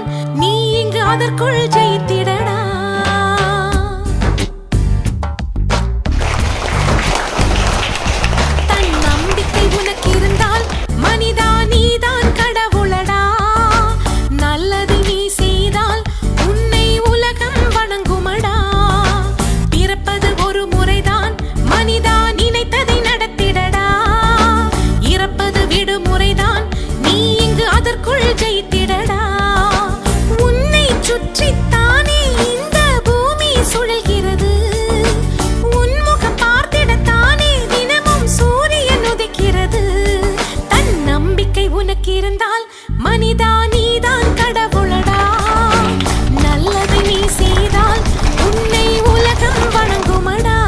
நீதான், நீ இங்கு அதற்குள் ஜெயித்திடடா. தன் நம்பிக்கை உனக்கு இருந்தால் மனிதா நீதான் கடவுளடா. நல்லது நீ செய்தால் உன்னை உலகம் வணங்குமடா. பிறப்பது ஒரு முறைதான் மனிதா, நினைத்ததை நடத்திடடா. இறப்பது விடுமுறைதான், நீ இங்கு அதற்குள் ஜெயித்திடடா. உன்னை சுற்றித்தானே இந்த பூமி சுழல்கிறது. உன் முகம் பார்த்திடத்தானே தினமும் சூரியன் உதிக்கிறது. தன் நம்பிக்கை உனக்கு இருந்தால் மனிதா நீதான் கடவுளடா. நல்லதை நீ செய்தால் உன்னை உலகம் வணங்குமடா.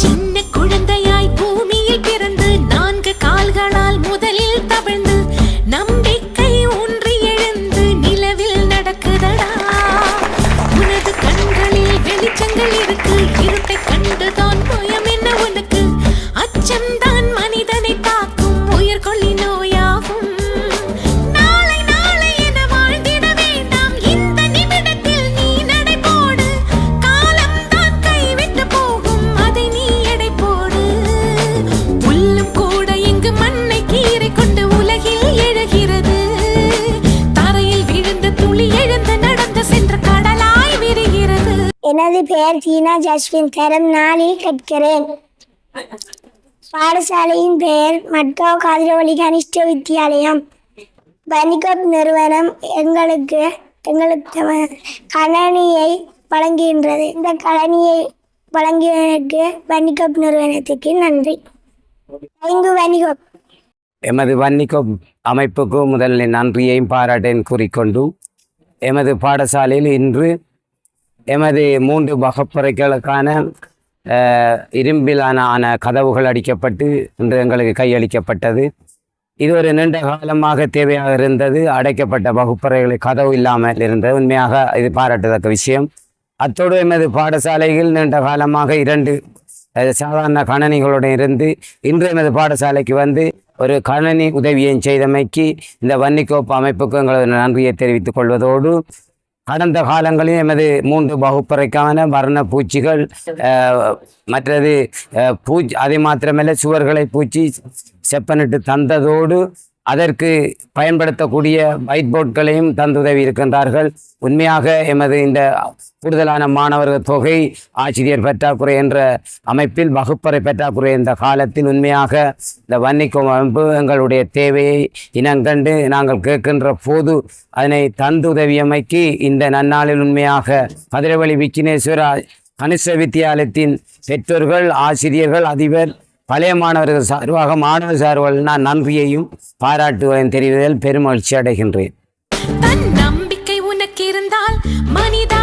சின்ன குழந்தையாய் பூமியில் பிறந்து 4 கால்களால் முதலில் தவழ்ந்து நம்பிக்கை ஊன்றி எழுந்து நிலவில் நடக்குதடா. உனது கண்களில் வெளிச்சங்கள் இருக்கு. இருட்டை கண்டுதான் பயம் என்ன உனக்கு? அச்சம்தான் மனிதனை தாக்கும் உயிர்கொல்லி நோயாகும். நாளை நாளை என வாழ்ந்திட வேண்டாம், இந்த நிமிடத்தில் நீ நடை போடு. காலம்தான் கைவிட்டு போகும், அதை நீ எடை போடு. புல்லும் கூட இங்கு மண்ணை கீறி கொண்டு உலகில் எழுகிறது. தரையில் விழுந்த துளி எழுந்து நடந்து சென்ற கடலாய் விரிகிறது. எனது பெயர் தீனா ஜஸ்வின். தரம் 4 கற்கிறேன். பாடசாலையின் பெயர் மட்காவ் காதிரவழி கனிஷ்ட வித்தியாலயம். வணிகப் நிறுவனம் எங்களுக்கு கணனியை வழங்குகின்றது. இந்த கணனியை வழங்கியதற்கு வணிகப் நிறுவனத்துக்கு நன்றி. வணிகம் எமது வன்னிக்கோப் அமைப்புக்கு முதலில் நன்றியையும் பாராட்டையும் கூறிக்கொண்டு, எமது பாடசாலையில் இன்று எமது 3 வகுப்பறைகளுக்கான இரும்பிலான கதவுகள் அடிக்கப்பட்டு இன்று எங்களுக்கு கையளிக்கப்பட்டது. இது ஒரு நீண்ட காலமாக தேவையாக இருந்தது. அடைக்கப்பட்ட வகுப்பறைகளில் கதவு இல்லாமல் இருந்தது. உண்மையாக இது பாராட்டத்தக்க விஷயம். அத்தோடு எமது பாடசாலையில் நீண்ட காலமாக 2 சாதாரண கணனிகளுடன் இருந்து இன்று எமது பாடசாலைக்கு வந்து ஒரு கணனி உதவியை செய்தமைக்கு இந்த வன்னிக்கோப்பு அமைப்புக்கு எங்களது நன்றியை தெரிவித்துக் கொள்வதோடு, கடந்த காலங்களில் எமது 3 வகுப்பறைக்கான வர்ண பூச்சிகள் மற்றது அது மாத்திரமல்ல சுவர்களை பூச்சி செப்பனிட்டு தந்ததோடு அதற்கு பயன்படுத்தக்கூடிய ஒயிட் போர்ட்களையும் தந்துதவி இருக்கின்றார்கள். உண்மையாக எமது இந்த கூடுதலான மாணவர்கள் தொகை, ஆசிரியர் பற்றாக்குறை என்ற அமைப்பில் வகுப்பறை பற்றாக்குறை என்ற காலத்தில் உண்மையாக இந்த வன்னிக்கோப் அமைப்பு எங்களுடைய தேவையை இனங்கண்டு நாங்கள் கேட்கின்ற போது அதனை தந்துதவியமைக்கு இந்த நன்னாளில் உண்மையாக கதிரவழி விக்கினேஸ்வர கனிஷ்ட வித்தியாலயத்தின் பெற்றோர்கள், ஆசிரியர்கள், அதிபர், பழைய மாணவர்கள் சார்பாக மாணவர் சார்பாக நான் நன்றியையும் பாராட்டுவதையும் தெரிவதில் பெருமகிழ்ச்சி அடைகின்றேன். தன் நம்பிக்கை உனக்கு இருந்தால் மனிதா